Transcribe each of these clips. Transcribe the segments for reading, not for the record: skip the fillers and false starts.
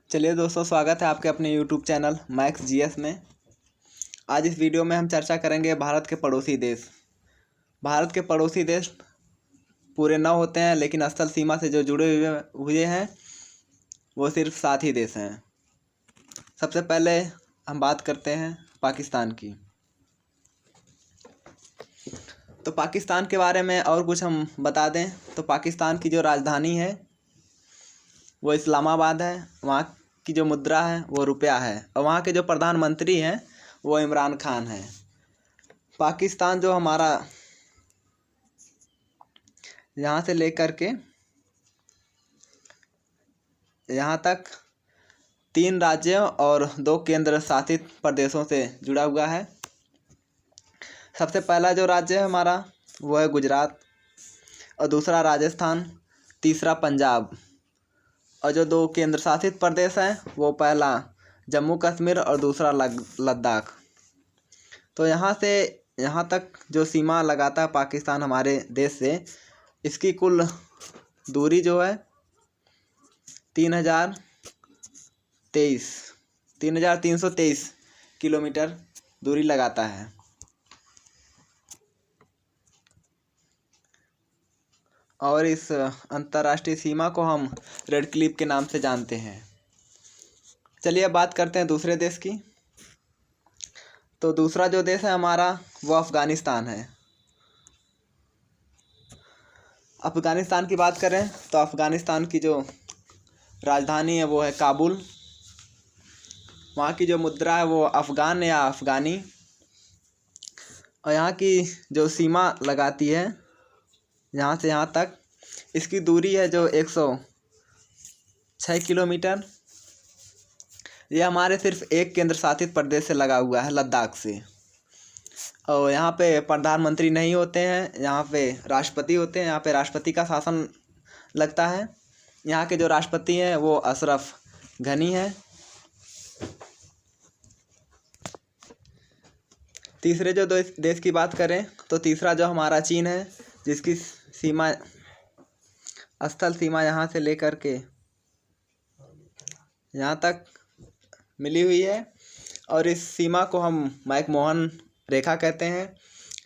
चलिए दोस्तों, स्वागत है आपके अपने YouTube चैनल मैक्स जीएस में। आज इस वीडियो में हम चर्चा करेंगे भारत के पड़ोसी देश। भारत के पड़ोसी देश पूरे 9 होते हैं, लेकिन स्थल सीमा से जो जुड़े हुए हैं वो सिर्फ 7 ही देश हैं। सबसे पहले हम बात करते हैं पाकिस्तान की। तो पाकिस्तान के बारे में और कुछ हम बता दें तो पाकिस्तान की जो राजधानी है वो इस्लामाबाद है। वहाँ की जो मुद्रा है वो रुपया है और वहाँ के जो प्रधानमंत्री हैं वो इमरान खान हैं। पाकिस्तान जो हमारा यहाँ से लेकर के यहाँ तक 3 राज्यों और 2 केंद्र शासित प्रदेशों से जुड़ा हुआ है। सबसे पहला जो राज्य है हमारा वो है गुजरात, और दूसरा राजस्थान, तीसरा पंजाब, और जो 2 केंद्र शासित प्रदेश हैं वो पहला जम्मू कश्मीर और दूसरा लद्दाख। तो यहाँ से यहाँ तक जो सीमा लगाता है पाकिस्तान हमारे देश से, इसकी कुल दूरी जो है 3,323 किलोमीटर दूरी लगाता है। और इस अंतर्राष्ट्रीय सीमा को हम रेड क्लिफ के नाम से जानते हैं। चलिए अब बात करते हैं दूसरे देश की। तो दूसरा जो देश है हमारा वो अफ़गानिस्तान है। अफ़गानिस्तान की बात करें तो अफ़गानिस्तान की जो राजधानी है वो है काबुल। वहाँ की जो मुद्रा है वो अफ़गान या अफ़गानी, और यहाँ की जो सीमा लगाती है यहाँ से यहाँ तक, इसकी दूरी है जो 106 किलोमीटर। ये हमारे सिर्फ एक केंद्र शासित प्रदेश से लगा हुआ है, लद्दाख से। और यहाँ पे प्रधानमंत्री नहीं होते हैं, यहाँ पे राष्ट्रपति होते हैं। यहाँ पे राष्ट्रपति का शासन लगता है। यहाँ के जो राष्ट्रपति हैं वो अशरफ गनी हैं। तीसरे जो देश की बात करें तो तीसरा जो हमारा चीन है, जिसकी सीमा स्थल सीमा यहाँ से लेकर के यहाँ तक मिली हुई है, और इस सीमा को हम मैकमोहन रेखा कहते हैं।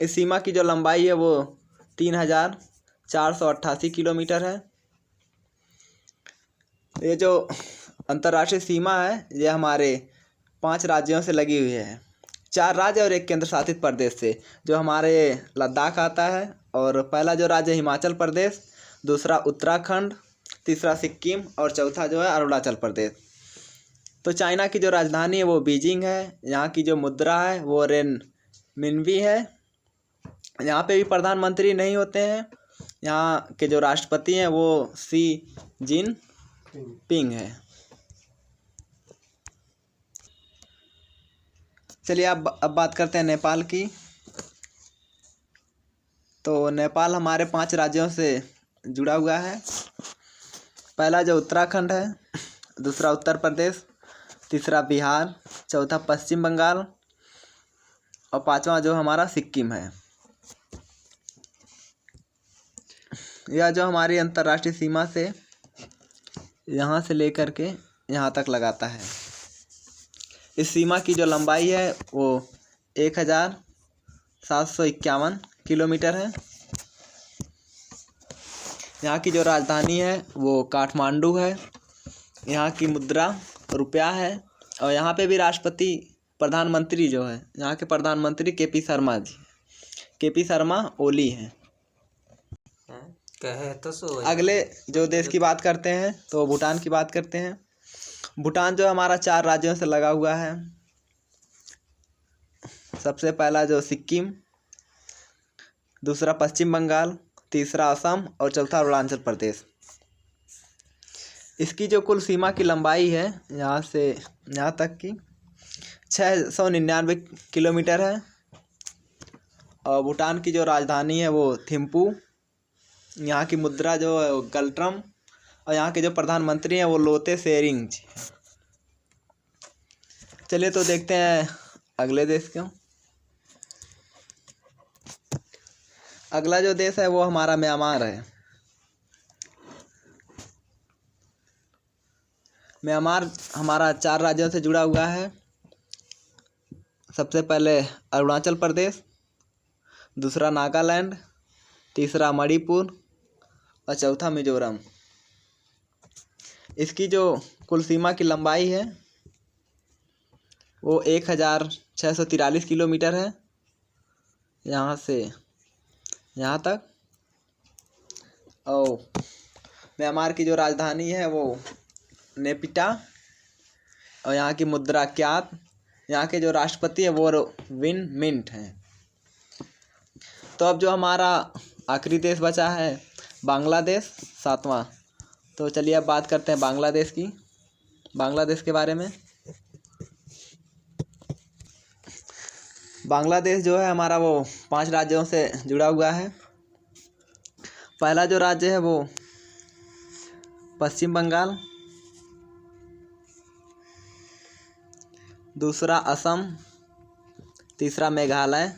इस सीमा की जो लंबाई है वो 3,488 किलोमीटर है। ये जो अंतर्राष्ट्रीय सीमा है ये हमारे 5 राज्यों से लगी हुई है, 4 राज्य और 1 केंद्र शासित प्रदेश से, जो हमारे लद्दाख आता है। और पहला जो राज्य हिमाचल प्रदेश, दूसरा उत्तराखंड, तीसरा सिक्किम और चौथा जो है अरुणाचल प्रदेश। तो चाइना की जो राजधानी है वो बीजिंग है। यहाँ की जो मुद्रा है वो रेनमिनबी है। यहाँ पे भी प्रधानमंत्री नहीं होते हैं। यहाँ के जो राष्ट्रपति हैं वो शी जिनपिंग है। चलिए अब बात करते हैं नेपाल की। तो नेपाल हमारे 5 राज्यों से जुड़ा हुआ है। पहला जो उत्तराखंड है, दूसरा उत्तर प्रदेश, तीसरा बिहार, चौथा पश्चिम बंगाल और 5वां जो हमारा सिक्किम है। यह जो हमारी अंतर्राष्ट्रीय सीमा से यहाँ से लेकर के यहाँ तक लगाता है। इस सीमा की जो लंबाई है वो 1,751 किलोमीटर है। यहाँ की जो राजधानी है वो काठमांडू है। यहाँ की मुद्रा रुपया है, और यहाँ पे भी राष्ट्रपति प्रधानमंत्री जो है, यहाँ के प्रधानमंत्री केपी शर्मा ओली हैं। अगले जो देश की बात करते हैं तो भूटान की बात करते हैं। भूटान जो हमारा 4 राज्यों से लगा हुआ है। सबसे पहला जो सिक्किम, दूसरा पश्चिम बंगाल, तीसरा असम और चौथा अरुणाचल प्रदेश। इसकी जो कुल सीमा की लंबाई है यहाँ से यहाँ तक की 699 किलोमीटर है। और भूटान की जो राजधानी है वो थिम्पू। यहाँ की मुद्रा जो है वो गल्ट्रम, और यहाँ के जो प्रधानमंत्री हैं वो लोते शेरिंग। चलिए तो देखते हैं अगले देश को। अगला जो देश है वो हमारा म्यांमार है। म्यांमार हमारा 4 राज्यों से जुड़ा हुआ है। सबसे पहले अरुणाचल प्रदेश, दूसरा नागालैंड, तीसरा मणिपुर और चौथा मिजोरम। इसकी जो कुल सीमा की लंबाई है वो 1643 किलोमीटर है, यहाँ से यहाँ तक। और म्यांमार की जो राजधानी है वो नेपिटा, और यहाँ की मुद्रा क्यात। यहाँ के जो राष्ट्रपति है वो विन मिंट हैं। तो अब जो हमारा आखिरी देश बचा है बांग्लादेश, 7वां। तो चलिए अब बात करते हैं बांग्लादेश के बारे में। बांग्लादेश जो है हमारा वो 5 राज्यों से जुड़ा हुआ है। पहला जो राज्य है वो पश्चिम बंगाल, दूसरा असम, तीसरा मेघालय,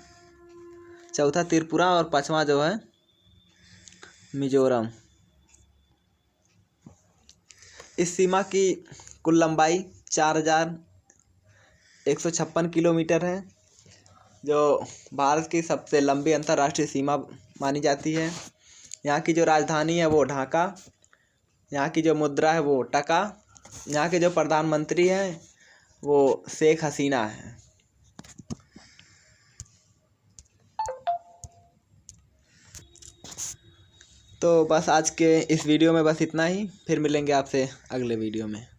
चौथा त्रिपुरा और 5वां जो है मिजोरम। इस सीमा की कुल लंबाई 4156 किलोमीटर है, जो भारत की सबसे लंबी अंतर्राष्ट्रीय सीमा मानी जाती है। यहाँ की जो राजधानी है वो ढाका, यहाँ की जो मुद्रा है वो टका, यहाँ के जो प्रधानमंत्री हैं वो शेख हसीना है। तो बस आज के इस वीडियो में बस इतना ही। फिर मिलेंगे आपसे अगले वीडियो में।